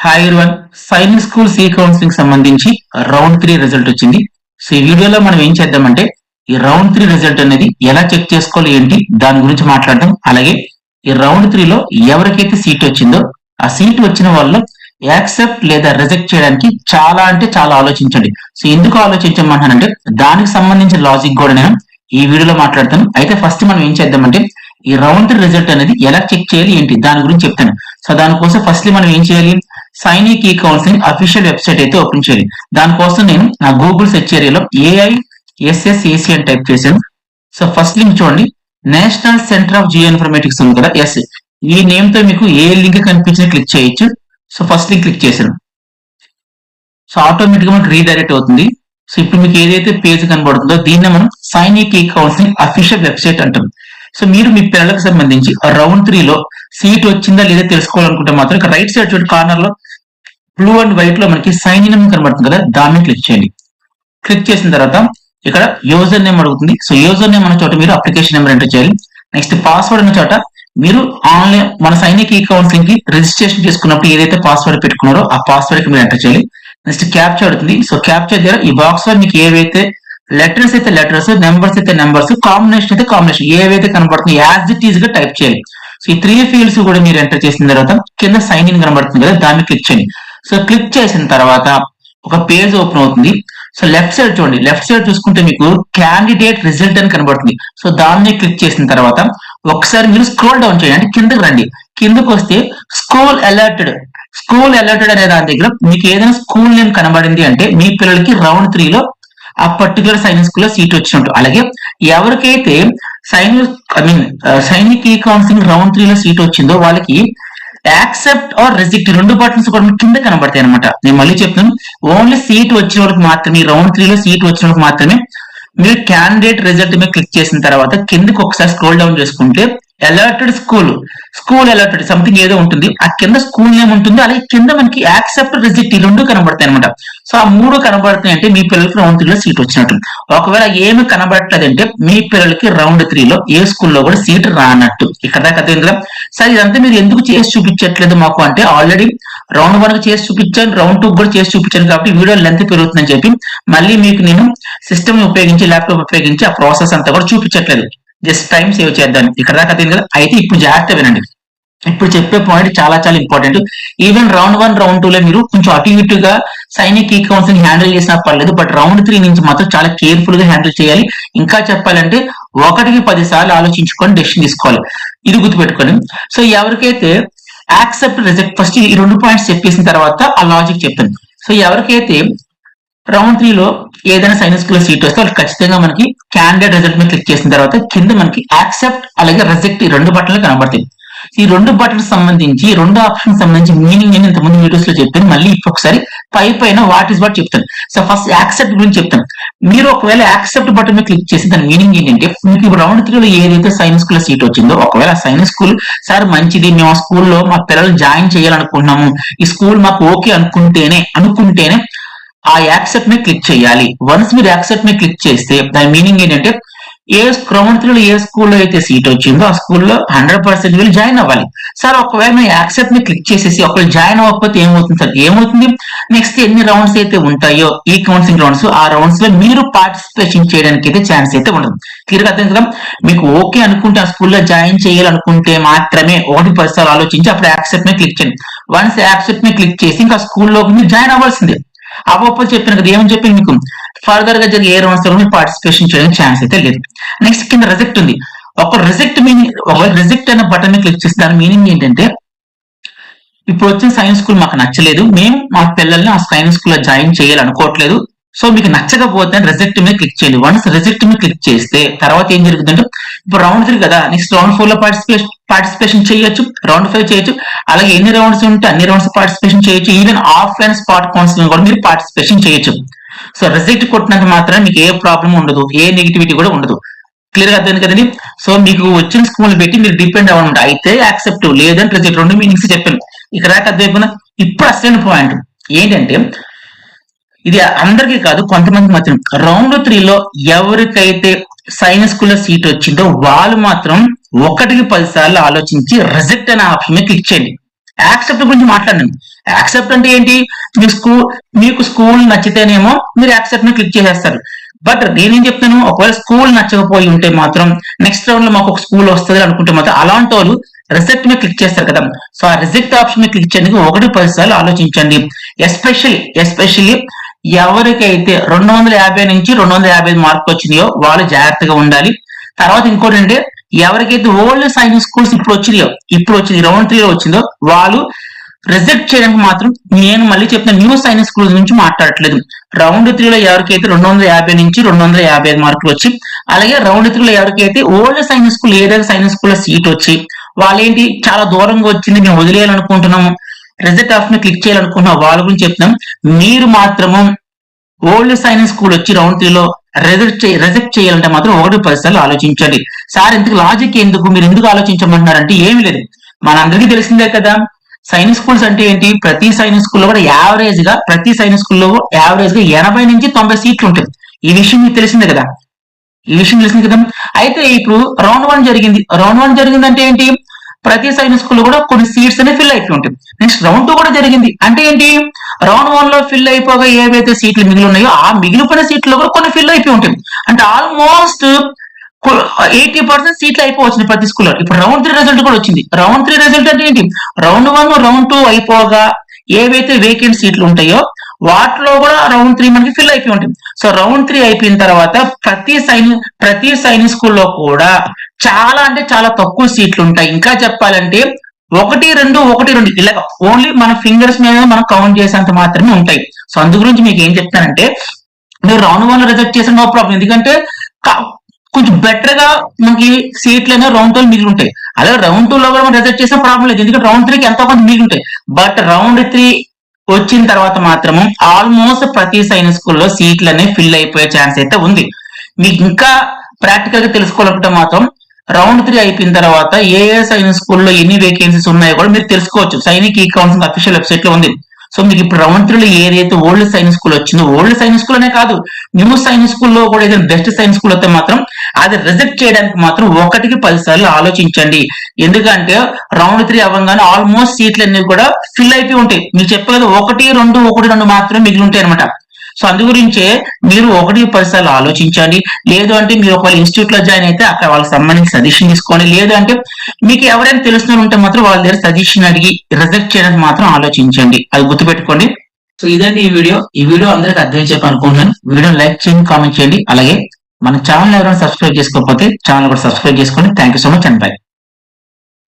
Hi everyone. Sainik school C counselling సంబంధించి round 3 result వచ్చింది. So ఈ వీడియోలో మనం ఏం చేద్దామంటే ఈ రౌండ్ 3 రిజల్ట్ అనేది ఎలా చెక్ చేసుకోవాలి ఏంటి దాని గురించి మాట్లాడదాం. అలాగే ఈ రౌండ్ 3 లో ఎవరికైతే సీట్ వచ్చిందో ఆ సీట్ వచ్చిన వాళ్ళు యాక్సెప్ట్ లేదా రిజెక్ట్ చేయడానికి చాలా అంటే చాలా ఆలోచించండి. సో ఎందుకు ఆలోచించమంటానంటే దానికి సంబంధించిన లాజిక్ కూడా నేను ఈ వీడియోలో మాట్లాడతాను. అయితే ఫస్ట్ మనం ఏం చేద్దామంటే ఈ రౌండ్ 3 రిజల్ట్ అనేది ఎలా చెక్ చేయాలి ఏంటి దాని గురించి చెప్తాను. సో దానికోసం ఫస్ట్ మనం ఏం చేయాలి, సైనిక్ ఈ కౌన్సిలింగ్ అఫీషియల్ వెబ్సైట్ అయితే ఓపెన్ చేయాలి. దానికోసం నేను నా గూగుల్ సెర్చ్ ఏరియాలో AISSAC అని టైప్ చేశాను. సో ఫస్ట్ లింక్ చూడండి, national centre of Jio informatics ఉంది కదా, ఎస్ ఈ నేమ్ తో మీకు ఏ లింక్ కనిపించినా క్లిక్ చేయొచ్చు. సో ఫస్ట్ లింక్ క్లిక్ చేశాను. సో ఆటోమేటిక్ గా మనకి రీడైరెక్ట్ అవుతుంది. సో ఇప్పుడు మీకు ఏదైతే పేజ్ కనబడుతుందో దీన్ని మనం సైనిక్ ఈ కౌన్సిలింగ్ అఫీషియల్ వెబ్సైట్ అంటాం. సో మీరు మీ పిల్లలకు సంబంధించి రౌండ్ 3 లో సీట్ వచ్చిందా లేదా తెలుసుకోవాలనుకుంటే మాత్రం ఇక్కడ రైట్ సైడ్ చూడండి కార్నర్ లో బ్లూ అండ్ వైట్ లో మనకి సైన్ ఇన్ కనబడుతుంది కదా, దాన్ని క్లిక్ చేయండి. క్లిక్ చేసిన తర్వాత ఇక్కడ యూజర్ నేమ్ అడుగుతుంది. సో యూజర్ నేమ్ అన్న చోట మీరు అప్లికేషన్ నెంబర్ ఎంటర్ చేయాలి. నెక్స్ట్ పాస్వర్డ్ అన్న చోట మీరు ఆన్లైన్ మన సైనిక్ ఈ కౌన్సిలింగ్ కి రిజిస్ట్రేషన్ చేసుకున్నప్పుడు ఏదైతే పాస్వర్డ్ పెట్టుకున్నారో ఆ పాస్వర్డ్ కి మీరు ఎంటర్ చేయాలి. నెక్స్ట్ క్యాప్చా అడుగుతుంది. సో క్యాప్చా దగ్గర ఈ బాక్స్ లో మీకు ఏవైతే లెటర్స్ అయితే లెటర్స్, నెంబర్స్ అయితే నెంబర్స్, కాంబినేషన్ అయితే కాంబినేషన్ ఏవైతే కనబడుతుంది యాజ్ ఇట్ ఈజ్ గా టైప్ చేయాలి. సో ఈ 3 ఫీల్డ్స్ కూడా మీరు ఎంటర్ చేసిన తర్వాత కింద సైన్ ఇన్ కనబడుతుంది కదా, దాన్ని క్లిక్ చేయండి. సో క్లిక్ చేసిన తర్వాత ఒక పేజ్ ఓపెన్ అవుతుంది. సో లెఫ్ట్ సైడ్ చూడండి, లెఫ్ట్ సైడ్ చూసుకుంటే మీకు క్యాండిడేట్ రిజల్ట్ అని కనబడుతుంది. సో దాన్ని క్లిక్ చేసిన తర్వాత ఒకసారి మీరు స్క్రోల్ డౌన్ చేయండి, అంటే కిందకి రండి. కిందకు వస్తే స్కూల్ అలర్టెడ్ అనే దాని దగ్గర మీకు ఏదైనా స్కూల్ నేమ్ కనబడింది అంటే మీ పిల్లలకి రౌండ్ 3 లో ఆ పర్టికులర్ సైనిక్ స్కూల్ లో సీట్ వచ్చినట్టు. అలాగే ఎవరికైతే సైనిక్ ఈ కౌన్సిలింగ్ రౌండ్ 3 లో సీట్ వచ్చిందో వాళ్ళకి యాక్సెప్ట్ ఆర్ రిజెక్ట్ 2 బటన్స్ కూడా కింద కనబడతాయి అనమాట. నేను మళ్ళీ చెప్తాను, ఓన్లీ సీట్ వచ్చిన వాళ్ళకి మాత్రమే, రౌండ్ 3 లో సీట్ వచ్చిన వాళ్ళకి మాత్రమే మీరు క్యాండిడేట్ రిజల్ట్ మీద క్లిక్ చేసిన తర్వాత కిందకి ఒకసారి స్క్రోల్ డౌన్ చేసుకుంటే అలర్టెడ్ స్కూల్ అలర్టెడ్ సంథింగ్ ఏదో ఉంటుంది, ఆ కింద స్కూల్ నేమ్ ఉంటుంది. అలాగే కింద మనకి యాక్సెప్ట్ రిజెక్ట్ ఈ 2 కనబడతాయి అనమాట. సో ఆ 3 కనబడుతున్నాయి అంటే మీ పిల్లలకి రౌండ్ 3 లో సీట్ వచ్చినట్టు. ఒకవేళ ఏమి కనబడట్లేదంటే మీ పిల్లలకి రౌండ్ 3 లో ఏ స్కూల్లో కూడా సీట్ రానట్టు. ఇక్కడ దాకా అర్థం. సరే ఇదంతా మీరు ఎందుకు చేసి చూపించట్లేదు మాకు అంటే ఆల్రెడీ రౌండ్ 1 కి చేసి చూపించాను, రౌండ్ 2 కూడా చేసి చూపించాను కాబట్టి వీడియో లెంత్ పెరుగుతుందని చెప్పి మళ్ళీ మీకు నేను సిస్టమ్ ఉపయోగించి ల్యాప్టాప్ ఉపయోగించి ఆ ప్రాసెస్ అంతా కూడా చూపించట్లేదు, జస్ట్ టైం సేవ్ చేద్దాం. ఇక్కడ దాకా అర్థం కదా. అయితే ఇప్పుడు జాగ్రత్త వినండి, ఇప్పుడు చెప్పే పాయింట్ చాలా చాలా ఇంపార్టెంట్. ఈవెన్ రౌండ్ 1 రౌండ్ 2 లో మీరు కొంచెం అటు ఇటుగా సైనిక్ ఈ కౌన్సిలింగ్ హ్యాండిల్ చేసినా పర్లేదు, బట్ రౌండ్ 3 నుంచి మాత్రం చాలా కేర్ఫుల్ గా హ్యాండిల్ చేయాలి. ఇంకా చెప్పాలంటే 1కి 10 సార్లు ఆలోచించుకొని డెసిషన్ తీసుకోవాలి, ఇది గుర్తుపెట్టుకోండి. సో ఎవరికైతే యాక్సెప్ట్ రిజెక్ట్ ఫస్ట్ ఈ 2 పాయింట్స్ చెప్పేసిన తర్వాత ఆ లాజిక్ చెప్తాను. సో ఎవరికైతే రౌండ్ 3 లో ఏదైనా సైనిక్ స్కూల్ సీట్ వస్తే వాళ్ళు ఖచ్చితంగా మనకి క్యాండిడేట్ రిజల్ట్ మీద క్లిక్ చేసిన తర్వాత కింద మనకి యాక్సెప్ట్ అలాగే రిజెక్ట్ ఈ 2 బటన్లు కనబడతాయి. ఈ 2 బటన్స్ సంబంధించి 2 ఆప్షన్ సంబంధించి మీనింగ్ నేను ఇంతకుముందు వీడియోస్ లో చెప్పాను, మళ్ళీ ఇప్పుడు ఒకసారి పైన వాట్ ఇస్ వాట్ చెప్తాను. సో ఫస్ట్ యాక్సెప్ట్ గురించి చెప్తాను. మీరు ఒకవేళ యాక్సెప్ట్ బటన్ మీద క్లిక్ చేసి దాని మీనింగ్ ఏంటంటే మీకు రౌండ్ 3 లో ఏదైతే సైనిక్ స్కూల్ సీట్ వచ్చిందో ఒకవేళ సైనిక్ స్కూల్ సార్ మంచిది, మేము ఆ స్కూల్లో మా పిల్లలు జాయిన్ చేయాలనుకుంటున్నాము, ఈ స్కూల్ మాకు ఓకే అనుకుంటేనే ఆ యాక్సెప్ట్ మీద క్లిక్ చేయాలి. వన్స్ మీరు యాక్సెప్ట్ మీద క్లిక్ చేస్తే దాని మీనింగ్ ఏంటంటే ఏ రౌండ్ 3 లో ఏ స్కూల్లో అయితే సీట్ వచ్చిందో ఆ స్కూల్లో 100% వీళ్ళు జాయిన్ అవ్వాలి. సార్ ఒకవేళ మీరు యాక్సెప్ట్ మీద క్లిక్ చేసేసి ఒకవేళ జాయిన్ అవ్వకపోతే ఏమవుతుంది సార్, ఏమవుతుంది నెక్స్ట్ ఎన్ని రౌండ్స్ అయితే ఉంటాయో ఈ కౌన్సిలింగ్ రౌండ్స్, ఆ రౌండ్స్ లో మీరు పార్టిసిపేషన్ చేయడానికి అయితే ఛాన్స్ అయితే ఉండదు. క్లియర్ అర్థం కదా. మీకు ఓకే అనుకుంటే ఆ స్కూల్లో జాయిన్ చేయాలనుకుంటే మాత్రమే 1-10 సార్లు ఆలోచించి అప్పుడు యాక్సెప్ట్ మీద క్లిక్ చేయండి. వన్స్ యాక్సెప్ట్ మీద క్లిక్ చేసి ఇంకా స్కూల్లో మీరు జాయిన్ అవ్వాల్సిందే. అవ్వకపోతే చెప్పాను కదా, ఏమని చెప్పి మీకు ఫర్దర్ గా జరిగే ఏ రౌండ్స్ లో మీరు పార్టిసిపేషన్ చేయడానికి ఛాన్స్ అయితే లేదు. నెక్స్ట్ కింద రిజెక్ట్ ఉంది. ఒక రిజెక్ట్ అనే బటన్ మీద క్లిక్ చేస్తే దాని మీనింగ్ ఏంటంటే ఇప్పుడు వచ్చిన సైన్స్ స్కూల్ మాకు నచ్చలేదు, మేము మా పిల్లల్ని ఆ సైన్స్ స్కూల్ లో జాయిన్ చేయాలనుకోవట్లేదు, సో మీకు నచ్చకపోతే రిజెక్ట్ మీద క్లిక్ చేయండి. వన్స్ రిజెక్ట్ మీద క్లిక్ చేస్తే తర్వాత ఏం జరుగుతుందంటే ఇప్పుడు రౌండ్ 3 కదా, నెక్స్ట్ రౌండ్ 4 లో పార్టిసిపేషన్ చేయొచ్చు, రౌండ్ 5 చేయొచ్చు, అలాగే ఎన్ని రౌండ్స్ ఉంటే అన్ని రౌండ్స్ పార్టిసిపేషన్ చేయొచ్చు, ఈవెన్ ఆఫ్లైన్ స్పాట్ కౌన్సిలింగ్ కూడా మీరు పార్టిసిపేషన్ చేయొచ్చు. సో రిజెక్ట్ కొట్టినంత మాత్రం మీకు ఏ ప్రాబ్లం ఉండదు, ఏ నెగిటివిటీ కూడా ఉండదు. క్లియర్ గా అర్థం కదండి. సో మీకు వచ్చిన స్కూల్ పెట్టి మీరు డిపెండ్ అవ్వనమాట, అయితే యాక్సెప్ట్ లేదంటే రిజెక్ట్ 2 మీనింగ్స్ చెప్పాను. ఇక్కడ దాకా అర్థమైపోయినా. ఇప్పుడు అసలైన పాయింట్ ఏంటంటే ఇది అందరికీ కాదు, కొంతమంది మాత్రం రౌండ్ 3 లో ఎవరికైతే సైన్స్ స్కూల్ లో సీట్ వచ్చిందో వాళ్ళు మాత్రం 1కి 10 సార్లు ఆలోచించి రిజెక్ట్ అనే ఆప్షన్ మీద క్లిక్ చేయండి. యాక్సెప్ట్ గురించి మాట్లాడినాను. యాక్సెప్ట్ అంటే ఏంటి, మీకు స్కూల్ నచ్చితేనేమో మీరు యాక్సెప్ట్ ని క్లిక్ చేసేస్తారు. బట్ నేనేం చెప్తాను, ఒకవేళ స్కూల్ నచ్చకపోయి ఉంటే మాత్రం నెక్స్ట్ రౌండ్ లో మాకు ఒక స్కూల్ వస్తుంది అనుకుంటే మాత్రం అలాంటి వాళ్ళు రిజెక్ట్ మీద క్లిక్ చేస్తారు కదా. సో ఆ రిజెక్ట్ ఆప్షన్ మీద క్లిక్ చేయడానికి 1-10 సార్లు ఆలోచించండి. ఎస్పెషల్లీ ఎవరికైతే 250 నుంచి 255 మార్కులు వచ్చినాయో వాళ్ళు జాగ్రత్తగా ఉండాలి. తర్వాత ఇంకోటి అంటే ఎవరికైతే ఓల్డ్ సైనిక్ స్కూల్స్ ఇప్పుడు వచ్చింది రౌండ్ 3 లో వచ్చిందో వాళ్ళు రిజెక్ట్ చేయడానికి మాత్రం నేను మళ్ళీ చెప్తున్న న్యూ సైనిక్ స్కూల్స్ నుంచి మాట్లాడట్లేదు. రౌండ్ 3 లో ఎవరికైతే 250 నుంచి 255 మార్కులు వచ్చి, అలాగే రౌండ్ 3 లో ఎవరికైతే ఓల్డ్ సైనిక్ స్కూల్ ఏదైనా సైనిక్ స్కూల్ లో సీట్ వచ్చి వాళ్ళేంటి చాలా దూరంగా వచ్చింది మేము వదిలేయాలనుకుంటున్నాము, రిజెక్ట్ ఆప్షన్ క్లిక్ చేయాలనుకుంటున్నాం వాళ్ళ గురించి చెప్తున్నాం. మీరు మాత్రము ఓల్డ్ సైనిక్ స్కూల్ వచ్చి రౌండ్ 3 లో రిజెక్ట్ చేయాలంటే మాత్రం 1-10 సార్లు ఆలోచించండి. సార్ ఇంతకు లాజిక్ ఎందుకు, మీరు ఎందుకు ఆలోచించమంటున్నారంటే ఏమి లేదు, మనందరికీ తెలిసిందే కదా. సైనిక్ స్కూల్స్ అంటే ఏంటి, ప్రతి సైనిక్ స్కూల్లో కూడా యావరేజ్ గా 80 నుంచి 90 సీట్లు ఉంటాయి. ఈ విషయం మీకు తెలిసిందే కదా. అయితే ఇప్పుడు రౌండ్ 1 జరిగింది అంటే ఏంటి, ప్రతి సైనిక్ స్కూల్లో కూడా కొన్ని సీట్స్ అనేవి ఫిల్ అయిపోయి ఉంటాయి. నెక్స్ట్ రౌండ్ 2 కూడా జరిగింది అంటే ఏంటి, రౌండ్ 1 లో ఫిల్ అయిపోగా ఏవైతే సీట్లు మిగిలి ఉన్నాయో ఆ మిగిలిపోయిన సీట్లు కూడా కొన్ని ఫిల్ అయిపోయి ఉంటాయి. అంటే ఆల్మోస్ట్ 80% సీట్లు అయిపోవచ్చు ప్రతి స్కూల్లో. ఇప్పుడు రౌండ్ 3 రిజల్ట్ కూడా వచ్చింది. రౌండ్ 3 రిజల్ట్ అంటే ఏంటి, రౌండ్ 1 రౌండ్ 2 అయిపోగా ఏవైతే వేకెంట్ సీట్లు ఉంటాయో వాటిలో కూడా రౌండ్ 3 మనకి ఫిల్ అయిపోయి ఉంటుంది. సో రౌండ్ 3 అయిపోయిన తర్వాత ప్రతి సైనిక్ స్కూల్లో కూడా చాలా అంటే చాలా తక్కువ సీట్లు ఉంటాయి. ఇంకా చెప్పాలంటే 1-2 ఇలా ఓన్లీ మన ఫింగర్స్ మీద మనం కౌంట్ చేసేంత మాత్రమే ఉంటాయి. సో అందు గురించి మీకు ఏం చెప్తానంటే, మీరు రౌండ్ 1 లో రిజెక్ట్ చేసిన నో ప్రాబ్లం, ఎందుకంటే కొంచెం బెటర్ గా మనకి సీట్లు అనేవి రౌండ్ 2 మిగిలి ఉంటాయి. అలాగే రౌండ్ 2 లో కూడా మనం రిజెక్ట్ చేసిన ప్రాబ్లం లేదు, ఎందుకంటే రౌండ్ 3కి ఎంతో కొంత మిగిలి ఉంటాయి. బట్ రౌండ్ 3 వచ్చిన తర్వాత మాత్రము ఆల్మోస్ట్ ప్రతి సైనిక్ స్కూల్లో సీట్లు అనేవి ఫిల్ అయిపోయే ఛాన్స్ అయితే ఉంది. మీకు ఇంకా ప్రాక్టికల్ గా తెలుసుకోవాలంటే మాత్రం రౌండ్ 3 అయిపోయిన తర్వాత ఏ సైనిక్ స్కూల్లో ఎన్ని వేకెన్సీస్ ఉన్నాయో కూడా మీరు తెలుసుకోవచ్చు. సైనిక్ ఈ కౌన్సిల్ అఫీషియల్ వెబ్సైట్ లో ఉంది. సో మీకు ఇప్పుడు రౌండ్ 3 లో ఏదైతే ఓల్డ్ సైనిక్ స్కూల్ వచ్చిందో, ఓల్డ్ సైనిక్ స్కూల్ అనే కాదు న్యూ సైనిక్ స్కూల్లో కూడా ఏదైనా బెస్ట్ సైనిక్ స్కూల్ అయితే మాత్రం అది రిజెక్ట్ చేయడానికి మాత్రం 1-10 సార్లు ఆలోచించండి. ఎందుకంటే రౌండ్ 3 అవ్వగానే ఆల్మోస్ట్ సీట్లు అన్ని కూడా ఫిల్ అయిపోయి ఉంటాయి. మీకు చెప్పలేదు 1-2 మాత్రమే మిగిలి ఉంటాయి అనమాట. సో అందు గురించే మీరు 1-10 సార్లు ఆలోచించండి. లేదు అంటే మీరు ఒకవేళ ఇన్స్టిట్యూట్ లో జాయిన్ అయితే అక్కడ వాళ్ళకి సంబంధించి సజెషన్ తీసుకోండి. లేదు అంటే మీకు ఎవరైనా తెలిసిన ఉంటే మాత్రం వాళ్ళ దగ్గర సజెషన్ అడిగి రిజెక్ట్ చేయడానికి మాత్రం ఆలోచించండి. అది గుర్తుపెట్టుకోండి. సో ఇదండి ఈ వీడియో అందరికి అర్థం చెప్పాలనుకుంటున్నాను. వీడియో లైక్ చేయండి, కామెంట్ చేయండి. అలాగే మన ఛానల్ ఎవరైనా సబ్స్క్రైబ్ చేసుకోకపోతే ఛానల్ కూడా సబ్స్క్రైబ్ చేసుకోండి. Thank you so much and by.